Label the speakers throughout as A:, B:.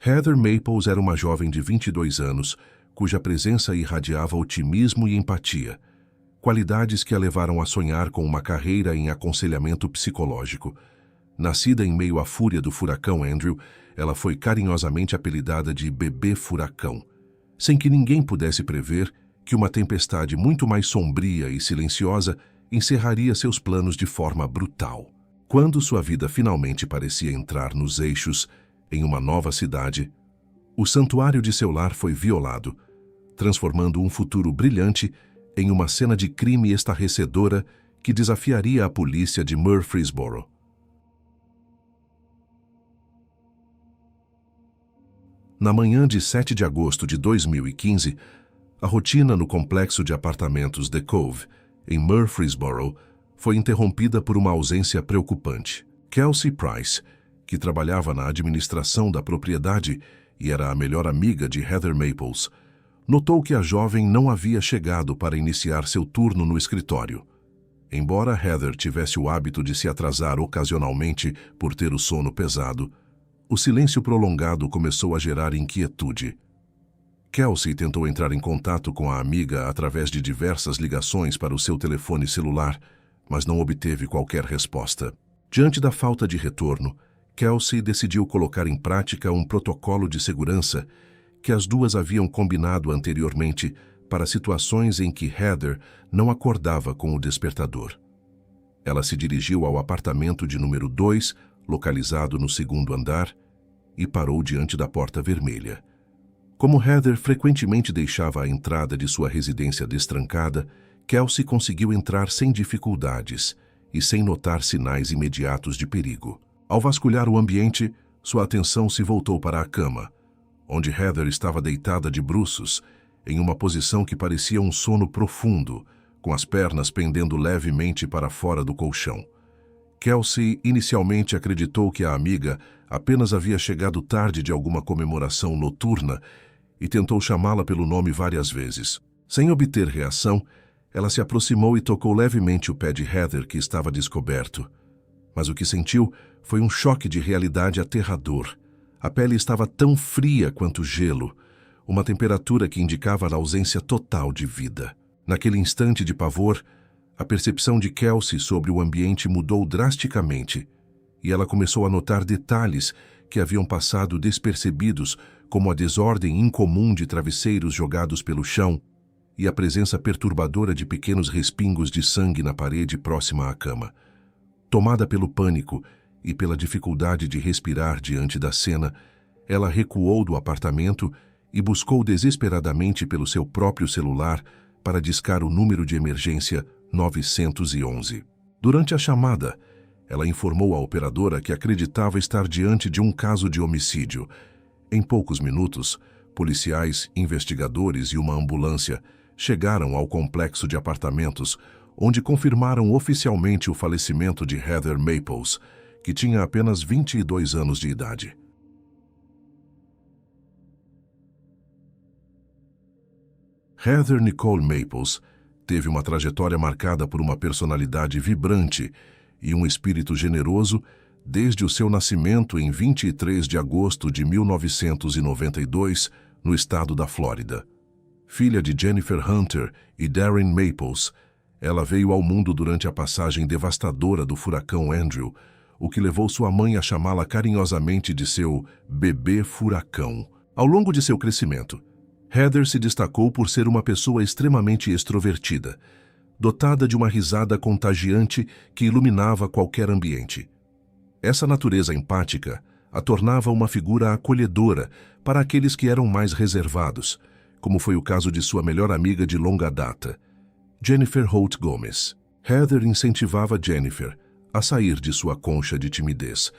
A: Heather Maples era uma jovem de 22 anos, cuja presença irradiava otimismo e empatia, qualidades que a levaram a sonhar com uma carreira em aconselhamento psicológico. Nascida em meio à fúria do furacão Andrew, ela foi carinhosamente apelidada de Bebê Furacão, sem que ninguém pudesse prever que uma tempestade muito mais sombria e silenciosa encerraria seus planos de forma brutal. Quando sua vida finalmente parecia entrar nos eixos, em uma nova cidade, o santuário de seu lar foi violado, transformando um futuro brilhante em uma cena de crime estarrecedora que desafiaria a polícia de Murfreesboro. Na manhã de 7 de agosto de 2015, a rotina no complexo de apartamentos The Cove, em Murfreesboro, foi interrompida por uma ausência preocupante. Kelsey Price, que trabalhava na administração da propriedade e era a melhor amiga de Heather Maples, notou que a jovem não havia chegado para iniciar seu turno no escritório. Embora Heather tivesse o hábito de se atrasar ocasionalmente por ter o sono pesado, o silêncio prolongado começou a gerar inquietude. Kelsey tentou entrar em contato com a amiga através de diversas ligações para o seu telefone celular, mas não obteve qualquer resposta. Diante da falta de retorno, Kelsey decidiu colocar em prática um protocolo de segurança que as duas haviam combinado anteriormente para situações em que Heather não acordava com o despertador. Ela se dirigiu ao apartamento de número 2, localizado no segundo andar, e parou diante da porta vermelha. Como Heather frequentemente deixava a entrada de sua residência destrancada, Kelsey conseguiu entrar sem dificuldades e sem notar sinais imediatos de perigo. Ao vasculhar o ambiente, sua atenção se voltou para a cama, onde Heather estava deitada de bruços, em uma posição que parecia um sono profundo, com as pernas pendendo levemente para fora do colchão. Kelsey inicialmente acreditou que a amiga apenas havia chegado tarde de alguma comemoração noturna e tentou chamá-la pelo nome várias vezes. Sem obter reação, ela se aproximou e tocou levemente o pé de Heather, que estava descoberto. Mas o que sentiu foi um choque de realidade aterrador. A pele estava tão fria quanto gelo, uma temperatura que indicava a ausência total de vida. Naquele instante de pavor, a percepção de Kelsey sobre o ambiente mudou drasticamente, e ela começou a notar detalhes que haviam passado despercebidos, como a desordem incomum de travesseiros jogados pelo chão e a presença perturbadora de pequenos respingos de sangue na parede próxima à cama. Tomada pelo pânico e pela dificuldade de respirar diante da cena, ela recuou do apartamento e buscou desesperadamente pelo seu próprio celular para discar o número de emergência 911. Durante a chamada, ela informou à operadora que acreditava estar diante de um caso de homicídio. Em poucos minutos, policiais, investigadores e uma ambulância chegaram ao complexo de apartamentos, onde confirmaram oficialmente o falecimento de Heather Maples, que tinha apenas 22 anos de idade. Heather Nicole Maples teve uma trajetória marcada por uma personalidade vibrante e um espírito generoso desde o seu nascimento em 23 de agosto de 1992, no estado da Flórida. Filha de Jennifer Hunter e Darren Maples, ela veio ao mundo durante a passagem devastadora do furacão Andrew, o que levou sua mãe a chamá-la carinhosamente de seu bebê furacão. Ao longo de seu crescimento, Heather se destacou por ser uma pessoa extremamente extrovertida, dotada de uma risada contagiante que iluminava qualquer ambiente. Essa natureza empática a tornava uma figura acolhedora para aqueles que eram mais reservados, como foi o caso de sua melhor amiga de longa data, Jennifer Holt Gomes. Heather incentivava Jennifer a sair de sua concha de timidez,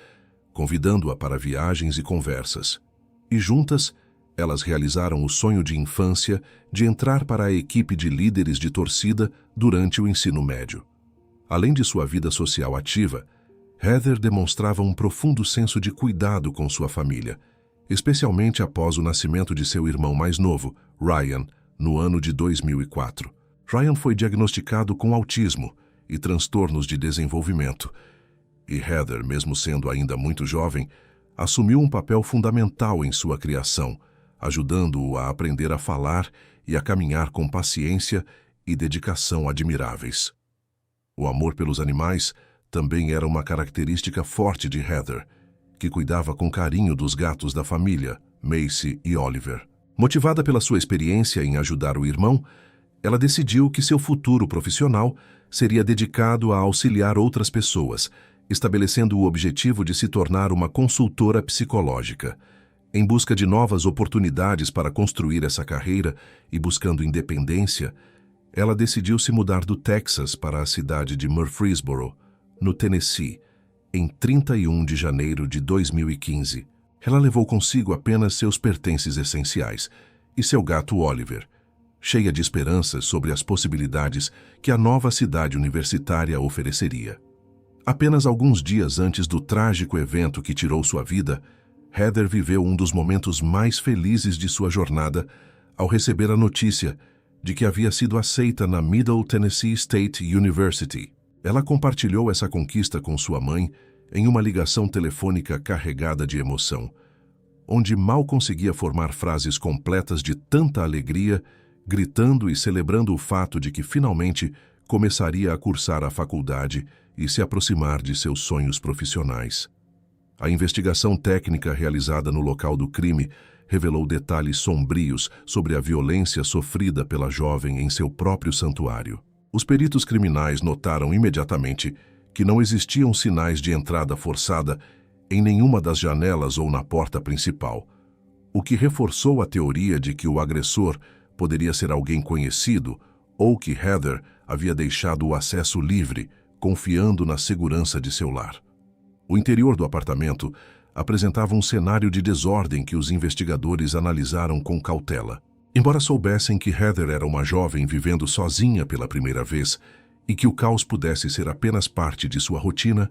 A: convidando-a para viagens e conversas. E juntas, elas realizaram o sonho de infância de entrar para a equipe de líderes de torcida durante o ensino médio. Além de sua vida social ativa, Heather demonstrava um profundo senso de cuidado com sua família, especialmente após o nascimento de seu irmão mais novo, Ryan, no ano de 2004. Ryan foi diagnosticado com autismo e transtornos de desenvolvimento, e Heather, mesmo sendo ainda muito jovem, assumiu um papel fundamental em sua criação, ajudando-o a aprender a falar e a caminhar com paciência e dedicação admiráveis. O amor pelos animais também era uma característica forte de Heather, que cuidava com carinho dos gatos da família, Macy e Oliver. Motivada pela sua experiência em ajudar o irmão, ela decidiu que seu futuro profissional seria dedicado a auxiliar outras pessoas, estabelecendo o objetivo de se tornar uma consultora psicológica. Em busca de novas oportunidades para construir essa carreira e buscando independência, ela decidiu se mudar do Texas para a cidade de Murfreesboro, no Tennessee, em 31 de janeiro de 2015. Ela levou consigo apenas seus pertences essenciais e seu gato Oliver, cheia de esperanças sobre as possibilidades que a nova cidade universitária ofereceria. Apenas alguns dias antes do trágico evento que tirou sua vida, Heather viveu um dos momentos mais felizes de sua jornada ao receber a notícia de que havia sido aceita na Middle Tennessee State University. Ela compartilhou essa conquista com sua mãe em uma ligação telefônica carregada de emoção, onde mal conseguia formar frases completas de tanta alegria, gritando e celebrando o fato de que finalmente começaria a cursar a faculdade e se aproximar de seus sonhos profissionais. A investigação técnica realizada no local do crime revelou detalhes sombrios sobre a violência sofrida pela jovem em seu próprio santuário. Os peritos criminais notaram imediatamente que não existiam sinais de entrada forçada em nenhuma das janelas ou na porta principal, o que reforçou a teoria de que o agressor poderia ser alguém conhecido ou que Heather havia deixado o acesso livre, confiando na segurança de seu lar. O interior do apartamento apresentava um cenário de desordem que os investigadores analisaram com cautela. Embora soubessem que Heather era uma jovem vivendo sozinha pela primeira vez e que o caos pudesse ser apenas parte de sua rotina,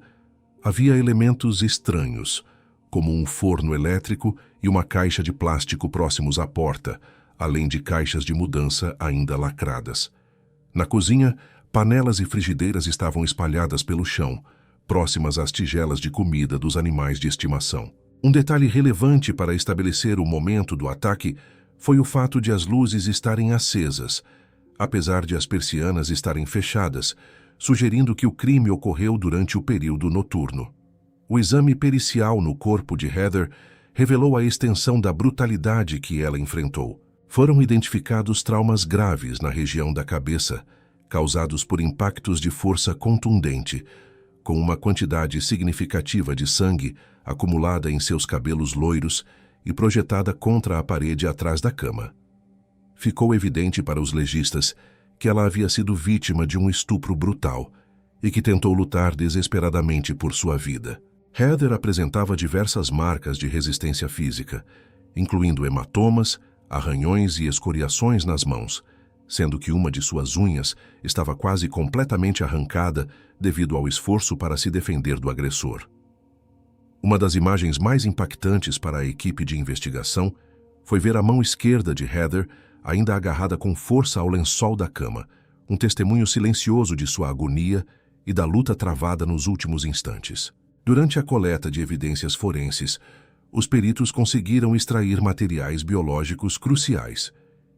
A: havia elementos estranhos, como um forno elétrico e uma caixa de plástico próximos à porta, além de caixas de mudança ainda lacradas. Na cozinha, panelas e frigideiras estavam espalhadas pelo chão, próximas às tigelas de comida dos animais de estimação. Um detalhe relevante para estabelecer o momento do ataque foi o fato de as luzes estarem acesas, apesar de as persianas estarem fechadas, sugerindo que o crime ocorreu durante o período noturno. O exame pericial no corpo de Heather revelou a extensão da brutalidade que ela enfrentou. Foram identificados traumas graves na região da cabeça, causados por impactos de força contundente, com uma quantidade significativa de sangue acumulada em seus cabelos loiros e projetada contra a parede atrás da cama. Ficou evidente para os legistas que ela havia sido vítima de um estupro brutal e que tentou lutar desesperadamente por sua vida. Heather apresentava diversas marcas de resistência física, incluindo hematomas, arranhões e escoriações nas mãos, sendo que uma de suas unhas estava quase completamente arrancada devido ao esforço para se defender do agressor. Uma das imagens mais impactantes para a equipe de investigação foi ver a mão esquerda de Heather ainda agarrada com força ao lençol da cama, um testemunho silencioso de sua agonia e da luta travada nos últimos instantes. Durante a coleta de evidências forenses, os peritos conseguiram extrair materiais biológicos cruciais,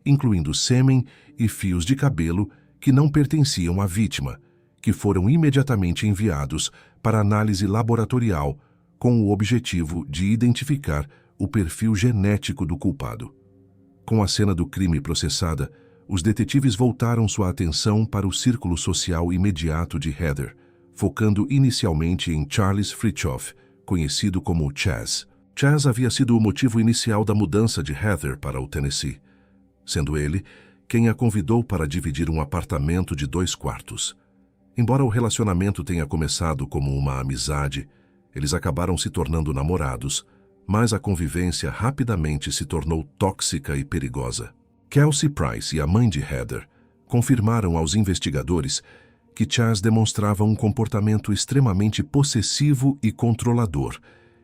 A: incluindo sêmen e fios de cabelo que não pertenciam à vítima, que foram imediatamente enviados para análise laboratorial com o objetivo de identificar o perfil genético do culpado. Com a cena do crime processada, os detetives voltaram sua atenção para o círculo social imediato de Heather, focando inicialmente em Charles Fritjof, conhecido como Chaz. Chaz havia sido o motivo inicial da mudança de Heather para o Tennessee, sendo ele quem a convidou para dividir um apartamento de 2 quartos. Embora o relacionamento tenha começado como uma amizade, eles acabaram se tornando namorados, mas a convivência rapidamente se tornou tóxica e perigosa. Kelsey Price e a mãe de Heather confirmaram aos investigadores que Chaz demonstrava um comportamento extremamente possessivo e controlador,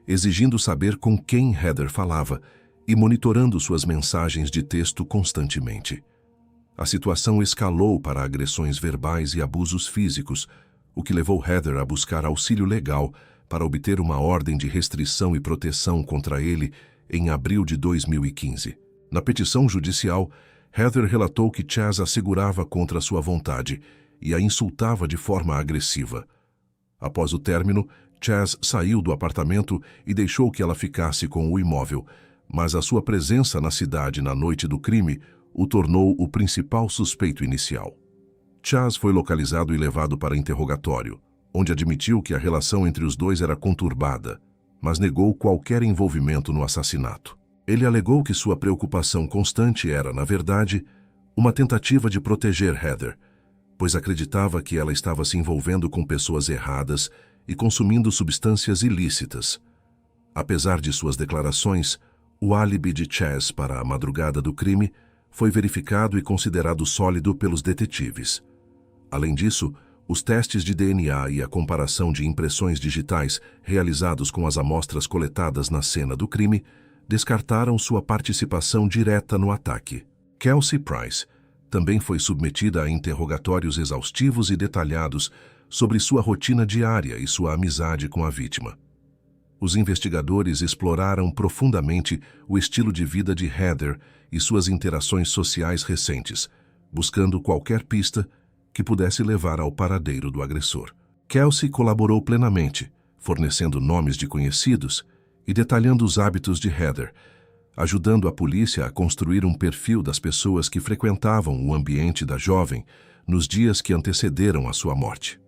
A: exigindo saber com quem Heather falava e monitorando suas mensagens de texto constantemente. A situação escalou para agressões verbais e abusos físicos, o que levou Heather a buscar auxílio legal para obter uma ordem de restrição e proteção contra ele em abril de 2015. Na petição judicial, Heather relatou que Chaz assegurava contra sua vontade e a insultava de forma agressiva. Após o término, Chaz saiu do apartamento e deixou que ela ficasse com o imóvel, mas a sua presença na cidade na noite do crime o tornou o principal suspeito inicial. Chaz foi localizado e levado para interrogatório, onde admitiu que a relação entre os dois era conturbada, mas negou qualquer envolvimento no assassinato. Ele alegou que sua preocupação constante era, na verdade, uma tentativa de proteger Heather, pois acreditava que ela estava se envolvendo com pessoas erradas e consumindo substâncias ilícitas. Apesar de suas declarações, o álibi de Chaz para a madrugada do crime foi verificado e considerado sólido pelos detetives. Além disso, os testes de DNA e a comparação de impressões digitais realizados com as amostras coletadas na cena do crime descartaram sua participação direta no ataque. Kelsey Price também foi submetida a interrogatórios exaustivos e detalhados sobre sua rotina diária e sua amizade com a vítima. Os investigadores exploraram profundamente o estilo de vida de Heather e suas interações sociais recentes, buscando qualquer pista que pudesse levar ao paradeiro do agressor. Kelsey colaborou plenamente, fornecendo nomes de conhecidos e detalhando os hábitos de Heather, ajudando a polícia a construir um perfil das pessoas que frequentavam o ambiente da jovem nos dias que antecederam a sua morte.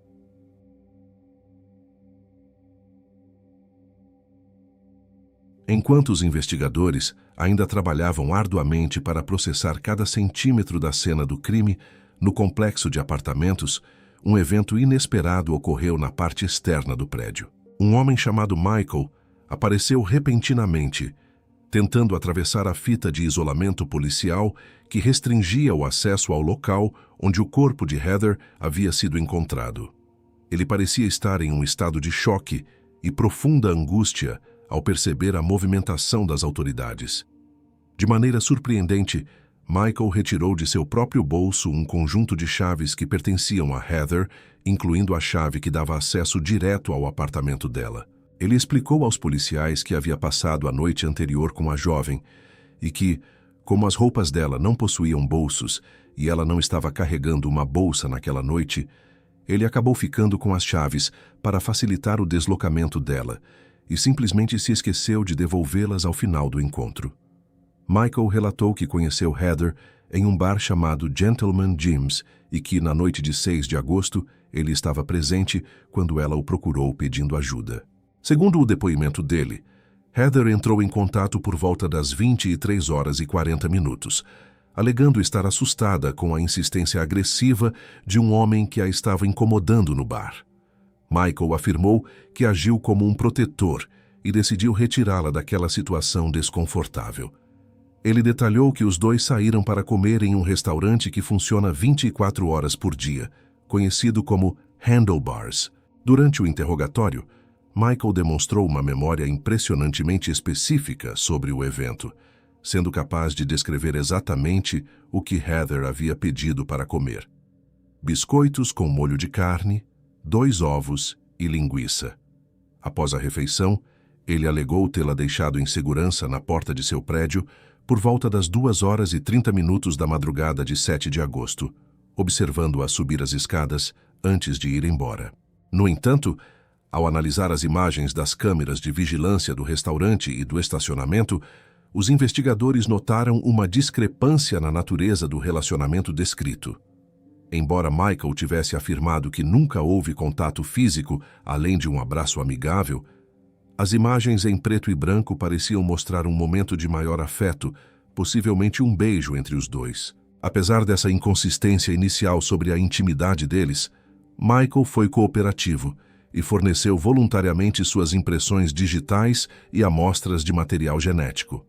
A: Enquanto os investigadores ainda trabalhavam arduamente para processar cada centímetro da cena do crime, no complexo de apartamentos, um evento inesperado ocorreu na parte externa do prédio. Um homem chamado Michael apareceu repentinamente, tentando atravessar a fita de isolamento policial que restringia o acesso ao local onde o corpo de Heather havia sido encontrado. Ele parecia estar em um estado de choque e profunda angústia ao perceber a movimentação das autoridades. De maneira surpreendente, Michael retirou de seu próprio bolso um conjunto de chaves que pertenciam a Heather, incluindo a chave que dava acesso direto ao apartamento dela. Ele explicou aos policiais que havia passado a noite anterior com a jovem e que, como as roupas dela não possuíam bolsos e ela não estava carregando uma bolsa naquela noite, ele acabou ficando com as chaves para facilitar o deslocamento dela e simplesmente se esqueceu de devolvê-las ao final do encontro. Michael relatou que conheceu Heather em um bar chamado Gentleman Jim's e que, na noite de 6 de agosto, ele estava presente quando ela o procurou pedindo ajuda. Segundo o depoimento dele, Heather entrou em contato por volta das 23h40, alegando estar assustada com a insistência agressiva de um homem que a estava incomodando no bar. Michael afirmou que agiu como um protetor e decidiu retirá-la daquela situação desconfortável. Ele detalhou que os dois saíram para comer em um restaurante que funciona 24 horas por dia, conhecido como Handlebars. Durante o interrogatório, Michael demonstrou uma memória impressionantemente específica sobre o evento, sendo capaz de descrever exatamente o que Heather havia pedido para comer: biscoitos com molho de carne, 2 ovos e linguiça. Após a refeição, ele alegou tê-la deixado em segurança na porta de seu prédio por volta das 2h30 da madrugada de 7 de agosto, observando-a subir as escadas antes de ir embora. No entanto, ao analisar as imagens das câmeras de vigilância do restaurante e do estacionamento, os investigadores notaram uma discrepância na natureza do relacionamento descrito. Embora Michael tivesse afirmado que nunca houve contato físico além de um abraço amigável, as imagens em preto e branco pareciam mostrar um momento de maior afeto, possivelmente um beijo entre os dois. Apesar dessa inconsistência inicial sobre a intimidade deles, Michael foi cooperativo e forneceu voluntariamente suas impressões digitais e amostras de material genético.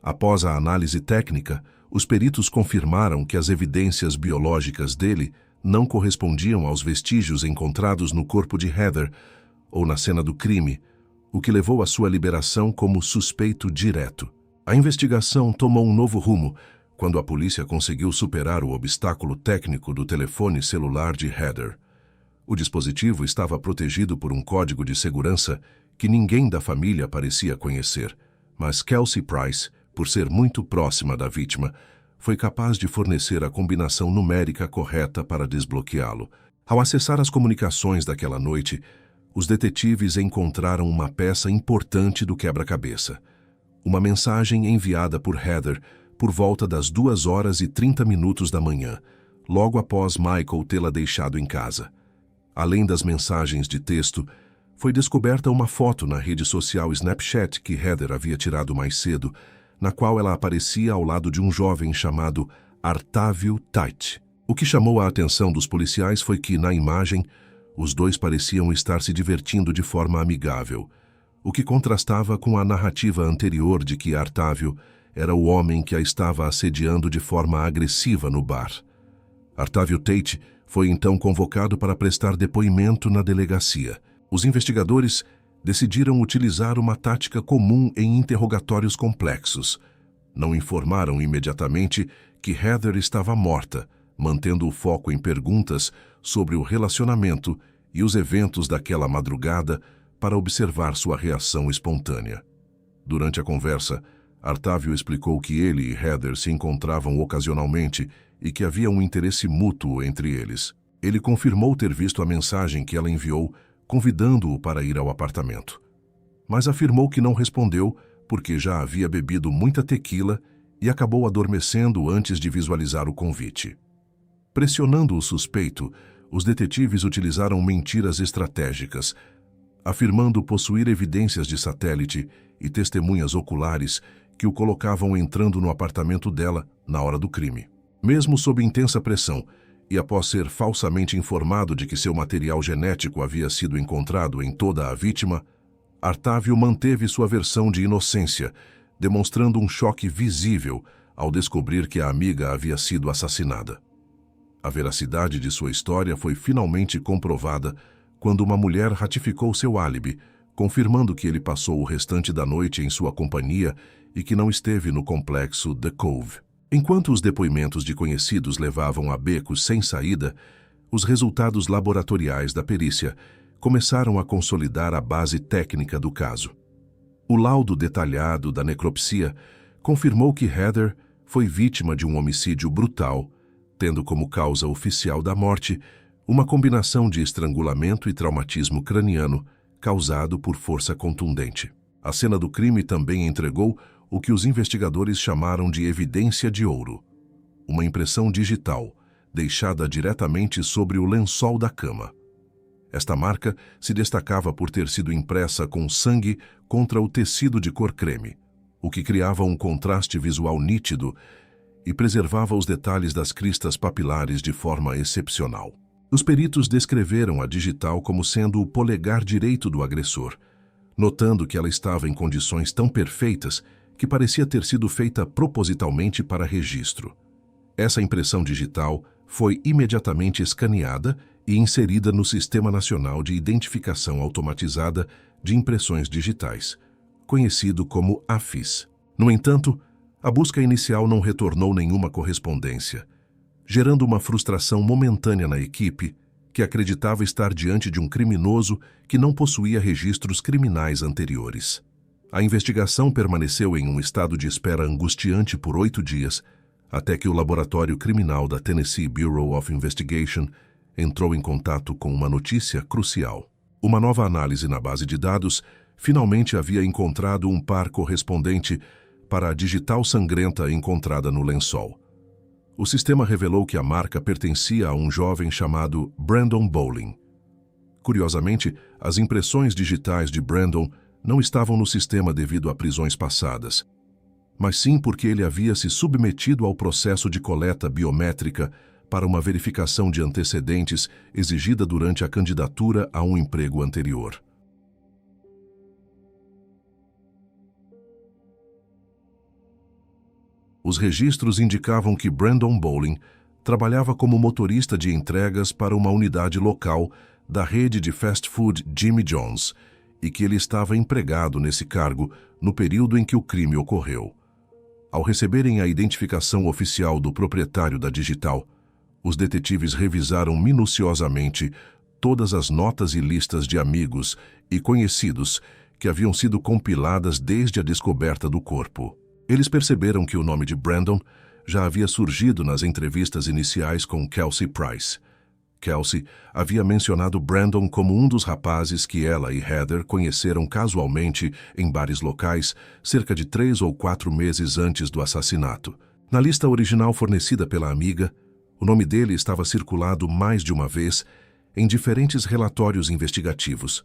A: Após a análise técnica, os peritos confirmaram que as evidências biológicas dele não correspondiam aos vestígios encontrados no corpo de Heather ou na cena do crime, o que levou à sua liberação como suspeito direto. A investigação tomou um novo rumo quando a polícia conseguiu superar o obstáculo técnico do telefone celular de Heather. O dispositivo estava protegido por um código de segurança que ninguém da família parecia conhecer, mas Kelsey Price, por ser muito próxima da vítima, foi capaz de fornecer a combinação numérica correta para desbloqueá-lo. Ao acessar as comunicações daquela noite, os detetives encontraram uma peça importante do quebra-cabeça. Uma mensagem enviada por Heather por volta das 2h30 da manhã, logo após Michael tê-la deixado em casa. Além das mensagens de texto, foi descoberta uma foto na rede social Snapchat que Heather havia tirado mais cedo, na qual ela aparecia ao lado de um jovem chamado Artavio Tait. O que chamou a atenção dos policiais foi que, na imagem, os dois pareciam estar se divertindo de forma amigável, o que contrastava com a narrativa anterior de que Artavio era o homem que a estava assediando de forma agressiva no bar. Artavio Tait foi então convocado para prestar depoimento na delegacia. Os investigadores decidiram utilizar uma tática comum em interrogatórios complexos. Não informaram imediatamente que Heather estava morta, mantendo o foco em perguntas sobre o relacionamento e os eventos daquela madrugada para observar sua reação espontânea. Durante a conversa, Artavio explicou que ele e Heather se encontravam ocasionalmente e que havia um interesse mútuo entre eles. Ele confirmou ter visto a mensagem que ela enviou, convidando-o para ir ao apartamento. Mas afirmou que não respondeu porque já havia bebido muita tequila e acabou adormecendo antes de visualizar o convite. Pressionando o suspeito, os detetives utilizaram mentiras estratégicas, afirmando possuir evidências de satélite e testemunhas oculares que o colocavam entrando no apartamento dela na hora do crime. Mesmo sob intensa pressão, e após ser falsamente informado de que seu material genético havia sido encontrado em toda a vítima, Artavio manteve sua versão de inocência, demonstrando um choque visível ao descobrir que a amiga havia sido assassinada. A veracidade de sua história foi finalmente comprovada quando uma mulher ratificou seu álibi, confirmando que ele passou o restante da noite em sua companhia e que não esteve no complexo The Cove. Enquanto os depoimentos de conhecidos levavam a becos sem saída, os resultados laboratoriais da perícia começaram a consolidar a base técnica do caso. O laudo detalhado da necropsia confirmou que Heather foi vítima de um homicídio brutal, tendo como causa oficial da morte uma combinação de estrangulamento e traumatismo craniano causado por força contundente. A cena do crime também entregou o que os investigadores chamaram de evidência de ouro, uma impressão digital, deixada diretamente sobre o lençol da cama. Esta marca se destacava por ter sido impressa com sangue contra o tecido de cor creme, o que criava um contraste visual nítido e preservava os detalhes das cristas papilares de forma excepcional. Os peritos descreveram a digital como sendo o polegar direito do agressor, notando que ela estava em condições tão perfeitas que parecia ter sido feita propositalmente para registro. Essa impressão digital foi imediatamente escaneada e inserida no Sistema Nacional de Identificação Automatizada de Impressões Digitais, conhecido como AFIS. No entanto, a busca inicial não retornou nenhuma correspondência, gerando uma frustração momentânea na equipe, que acreditava estar diante de um criminoso que não possuía registros criminais anteriores. A investigação permaneceu em um estado de espera angustiante por 8 dias, até que o Laboratório Criminal da Tennessee Bureau of Investigation entrou em contato com uma notícia crucial. Uma nova análise na base de dados finalmente havia encontrado um par correspondente para a digital sangrenta encontrada no lençol. O sistema revelou que a marca pertencia a um jovem chamado Brandon Bowling. Curiosamente, as impressões digitais de Brandon não estavam no sistema devido a prisões passadas, mas sim porque ele havia se submetido ao processo de coleta biométrica para uma verificação de antecedentes exigida durante a candidatura a um emprego anterior. Os registros indicavam que Brandon Bowling trabalhava como motorista de entregas para uma unidade local da rede de fast food Jimmy John's e que ele estava empregado nesse cargo no período em que o crime ocorreu. Ao receberem a identificação oficial do proprietário da digital, os detetives revisaram minuciosamente todas as notas e listas de amigos e conhecidos que haviam sido compiladas desde a descoberta do corpo. Eles perceberam que o nome de Brandon já havia surgido nas entrevistas iniciais com Kelsey Price. Kelsey havia mencionado Brandon como um dos rapazes que ela e Heather conheceram casualmente em bares locais cerca de 3 ou 4 meses antes do assassinato. Na lista original fornecida pela amiga, o nome dele estava circulado mais de uma vez em diferentes relatórios investigativos,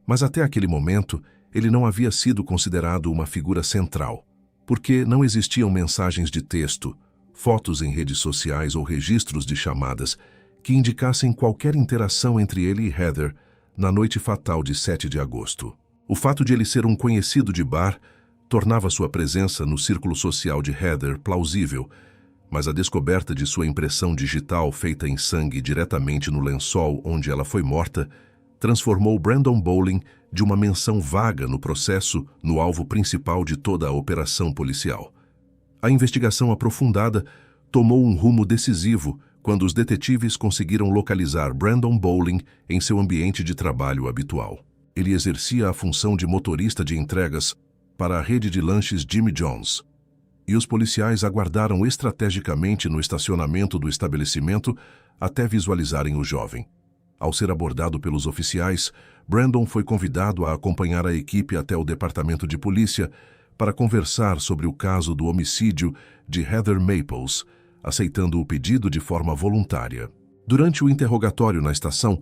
A: mas até aquele momento ele não havia sido considerado uma figura central, porque não existiam mensagens de texto, fotos em redes sociais ou registros de chamadas que indicassem qualquer interação entre ele e Heather na noite fatal de 7 de agosto. O fato de ele ser um conhecido de bar tornava sua presença no círculo social de Heather plausível, mas a descoberta de sua impressão digital feita em sangue diretamente no lençol onde ela foi morta transformou Brandon Bowling de uma menção vaga no processo no alvo principal de toda a operação policial. A investigação aprofundada tomou um rumo decisivo quando os detetives conseguiram localizar Brandon Bowling em seu ambiente de trabalho habitual. Ele exercia a função de motorista de entregas para a rede de lanches Jimmy John's, e os policiais aguardaram estrategicamente no estacionamento do estabelecimento até visualizarem o jovem. Ao ser abordado pelos oficiais, Brandon foi convidado a acompanhar a equipe até o departamento de polícia para conversar sobre o caso do homicídio de Heather Maples, aceitando o pedido de forma voluntária. Durante o interrogatório na estação,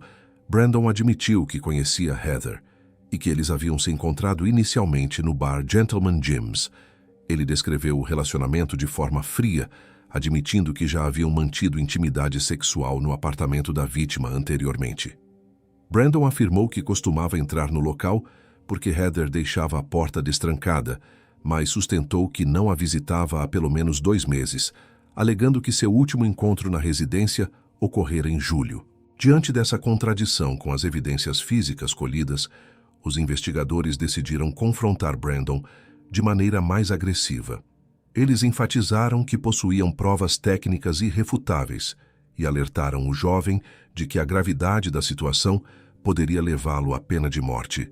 A: Brandon admitiu que conhecia Heather e que eles haviam se encontrado inicialmente no bar Gentleman Jim's. Ele descreveu o relacionamento de forma fria, admitindo que já haviam mantido intimidade sexual no apartamento da vítima anteriormente. Brandon afirmou que costumava entrar no local porque Heather deixava a porta destrancada, mas sustentou que não a visitava há pelo menos 2 meses, alegando que seu último encontro na residência ocorrera em julho. Diante dessa contradição com as evidências físicas colhidas, os investigadores decidiram confrontar Brandon de maneira mais agressiva. Eles enfatizaram que possuíam provas técnicas irrefutáveis e alertaram o jovem de que a gravidade da situação poderia levá-lo à pena de morte.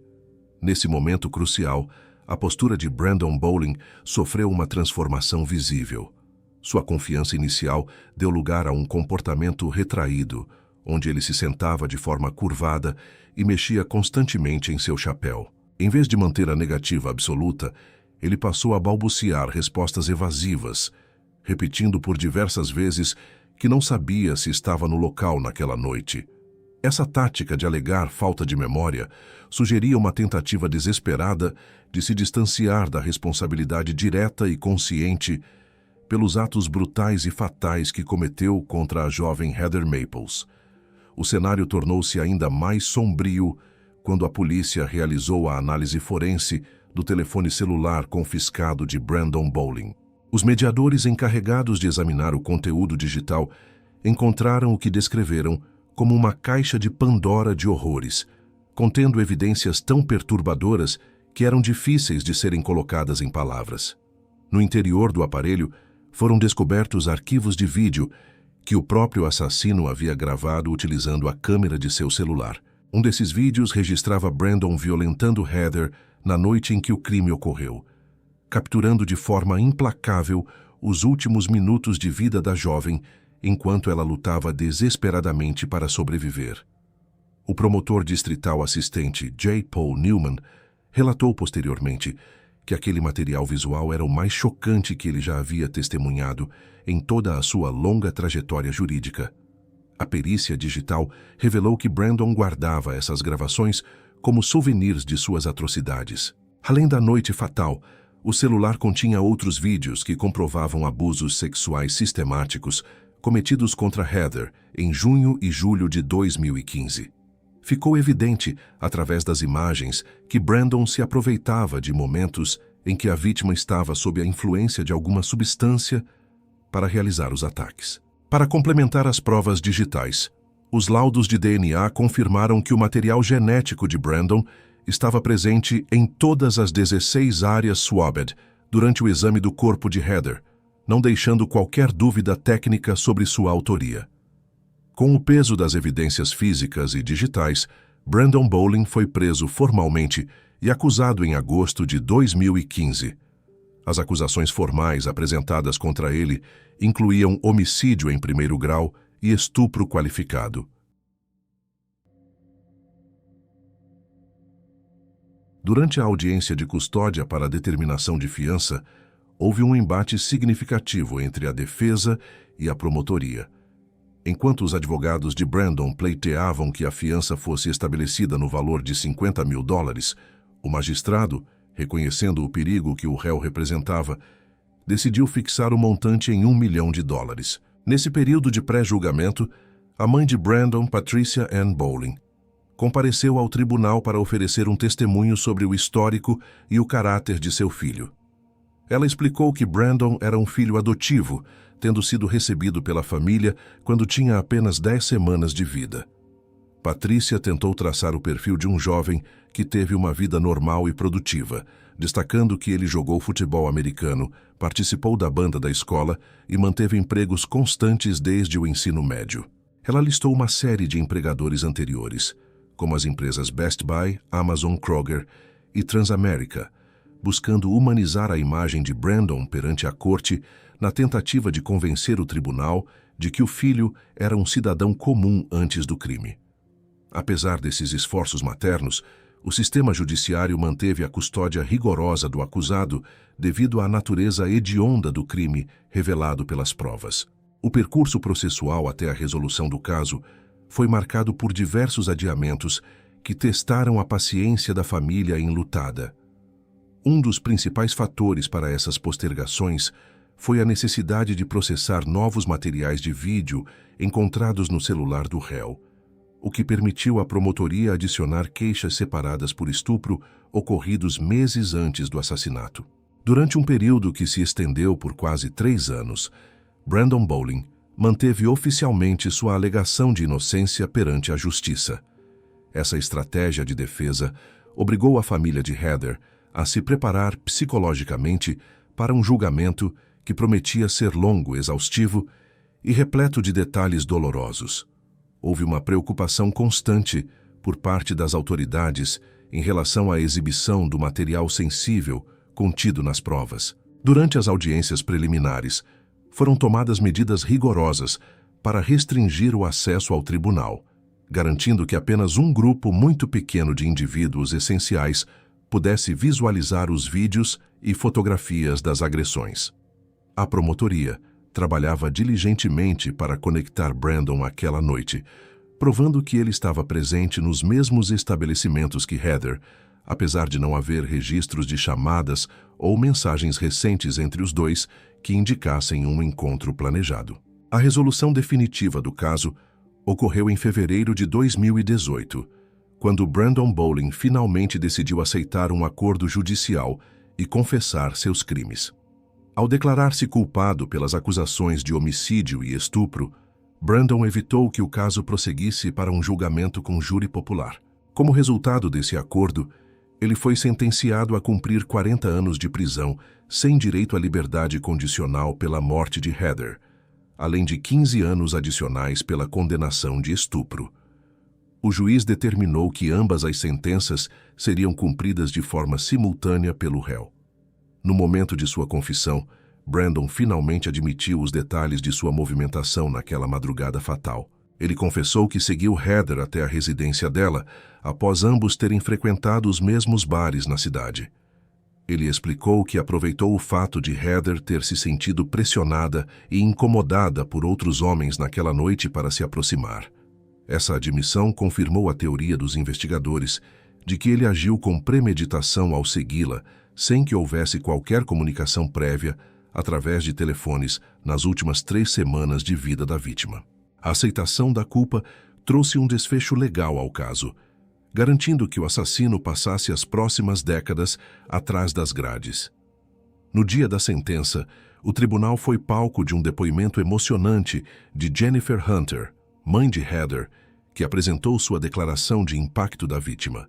A: Nesse momento crucial, a postura de Brandon Bowling sofreu uma transformação visível. Sua confiança inicial deu lugar a um comportamento retraído, onde ele se sentava de forma curvada e mexia constantemente em seu chapéu. Em vez de manter a negativa absoluta, ele passou a balbuciar respostas evasivas, repetindo por diversas vezes que não sabia se estava no local naquela noite. Essa tática de alegar falta de memória sugeria uma tentativa desesperada de se distanciar da responsabilidade direta e consciente pelos atos brutais e fatais que cometeu contra a jovem Heather Maples. O cenário tornou-se ainda mais sombrio quando a polícia realizou a análise forense do telefone celular confiscado de Brandon Bowling. Os mediadores encarregados de examinar o conteúdo digital encontraram o que descreveram como uma caixa de Pandora de horrores, contendo evidências tão perturbadoras que eram difíceis de serem colocadas em palavras. No interior do aparelho foram descobertos arquivos de vídeo que o próprio assassino havia gravado utilizando a câmera de seu celular. Um desses vídeos registrava Brandon violentando Heather na noite em que o crime ocorreu, capturando de forma implacável os últimos minutos de vida da jovem enquanto ela lutava desesperadamente para sobreviver. O promotor distrital assistente J. Paul Newman relatou posteriormente que aquele material visual era o mais chocante que ele já havia testemunhado em toda a sua longa trajetória jurídica. A perícia digital revelou que Brandon guardava essas gravações como souvenirs de suas atrocidades. Além da noite fatal, o celular continha outros vídeos que comprovavam abusos sexuais sistemáticos cometidos contra Heather em junho e julho de 2015. Ficou evidente, através das imagens, que Brandon se aproveitava de momentos em que a vítima estava sob a influência de alguma substância para realizar os ataques. Para complementar as provas digitais, os laudos de DNA confirmaram que o material genético de Brandon estava presente em todas as 16 áreas swabbed durante o exame do corpo de Heather, não deixando qualquer dúvida técnica sobre sua autoria. Com o peso das evidências físicas e digitais, Brandon Bowling foi preso formalmente e acusado em agosto de 2015. As acusações formais apresentadas contra ele incluíam homicídio em primeiro grau e estupro qualificado. Durante a audiência de custódia para a determinação de fiança, houve um embate significativo entre a defesa e a promotoria. Enquanto os advogados de Brandon pleiteavam que a fiança fosse estabelecida no valor de $50 mil, o magistrado, reconhecendo o perigo que o réu representava, decidiu fixar o montante em $1 milhão. Nesse período de pré-julgamento, a mãe de Brandon, Patricia Ann Bowling, compareceu ao tribunal para oferecer um testemunho sobre o histórico e o caráter de seu filho. Ela explicou que Brandon era um filho adotivo, tendo sido recebido pela família quando tinha apenas 10 semanas de vida. Patricia tentou traçar o perfil de um jovem que teve uma vida normal e produtiva, destacando que ele jogou futebol americano, participou da banda da escola e manteve empregos constantes desde o ensino médio. Ela listou uma série de empregadores anteriores, como as empresas Best Buy, Amazon, Kroger e Transamerica, buscando humanizar a imagem de Brandon perante a corte na tentativa de convencer o tribunal de que o filho era um cidadão comum antes do crime. Apesar desses esforços maternos, o sistema judiciário manteve a custódia rigorosa do acusado devido à natureza hedionda do crime revelado pelas provas. O percurso processual até a resolução do caso foi marcado por diversos adiamentos que testaram a paciência da família enlutada. Um dos principais fatores para essas postergações foi a necessidade de processar novos materiais de vídeo encontrados no celular do réu, o que permitiu à promotoria adicionar queixas separadas por estupro ocorridos meses antes do assassinato. Durante um período que se estendeu por quase 3 anos, Brandon Bowling manteve oficialmente sua alegação de inocência perante a justiça. Essa estratégia de defesa obrigou a família de Heather a se preparar psicologicamente para um julgamento que prometia ser longo, exaustivo e repleto de detalhes dolorosos. Houve uma preocupação constante por parte das autoridades em relação à exibição do material sensível contido nas provas. Durante as audiências preliminares, foram tomadas medidas rigorosas para restringir o acesso ao tribunal, garantindo que apenas um grupo muito pequeno de indivíduos essenciais pudesse visualizar os vídeos e fotografias das agressões. A promotoria trabalhava diligentemente para conectar Brandon àquela noite, provando que ele estava presente nos mesmos estabelecimentos que Heather, apesar de não haver registros de chamadas ou mensagens recentes entre os dois que indicassem um encontro planejado. A resolução definitiva do caso ocorreu em fevereiro de 2018, quando Brandon Bowling finalmente decidiu aceitar um acordo judicial e confessar seus crimes. Ao declarar-se culpado pelas acusações de homicídio e estupro, Brandon evitou que o caso prosseguisse para um julgamento com júri popular. Como resultado desse acordo, ele foi sentenciado a cumprir 40 anos de prisão sem direito à liberdade condicional pela morte de Heather, além de 15 anos adicionais pela condenação de estupro. O juiz determinou que ambas as sentenças seriam cumpridas de forma simultânea pelo réu. No momento de sua confissão, Brandon finalmente admitiu os detalhes de sua movimentação naquela madrugada fatal. Ele confessou que seguiu Heather até a residência dela após ambos terem frequentado os mesmos bares na cidade. Ele explicou que aproveitou o fato de Heather ter se sentido pressionada e incomodada por outros homens naquela noite para se aproximar. Essa admissão confirmou a teoria dos investigadores de que ele agiu com premeditação ao segui-la, sem que houvesse qualquer comunicação prévia através de telefones nas últimas 3 semanas de vida da vítima. A aceitação da culpa trouxe um desfecho legal ao caso, garantindo que o assassino passasse as próximas décadas atrás das grades. No dia da sentença, o tribunal foi palco de um depoimento emocionante de Jennifer Hunter, mãe de Heather, que apresentou sua declaração de impacto da vítima.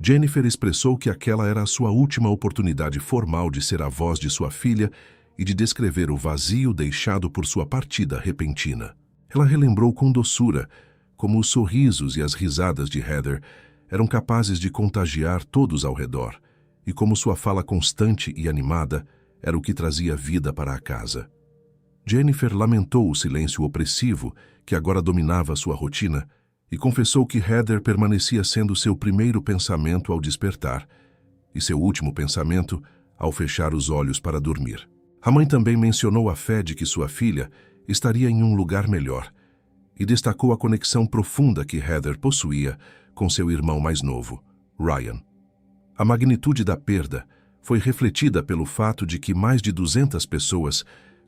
A: Jennifer expressou que aquela era a sua última oportunidade formal de ser a voz de sua filha e de descrever o vazio deixado por sua partida repentina. Ela relembrou com doçura como os sorrisos e as risadas de Heather eram capazes de contagiar todos ao redor, e como sua fala constante e animada era o que trazia vida para a casa. Jennifer lamentou o silêncio opressivo que agora dominava sua rotina e confessou que Heather permanecia sendo seu primeiro pensamento ao despertar e seu último pensamento ao fechar os olhos para dormir. A mãe também mencionou a fé de que sua filha estaria em um lugar melhor e destacou a conexão profunda que Heather possuía com seu irmão mais novo, Ryan. A magnitude da perda foi refletida pelo fato de que mais de 200 pessoas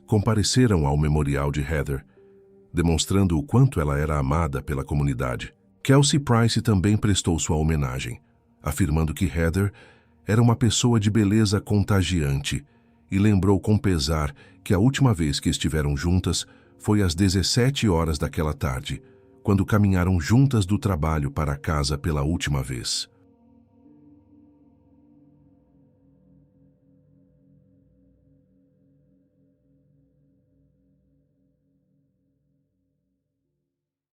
A: compareceram ao memorial de Heather, demonstrando o quanto ela era amada pela comunidade. Kelsey Price também prestou sua homenagem, afirmando que Heather era uma pessoa de beleza contagiante e lembrou com pesar que a última vez que estiveram juntas foi às 17 horas daquela tarde, quando caminharam juntas do trabalho para casa pela última vez.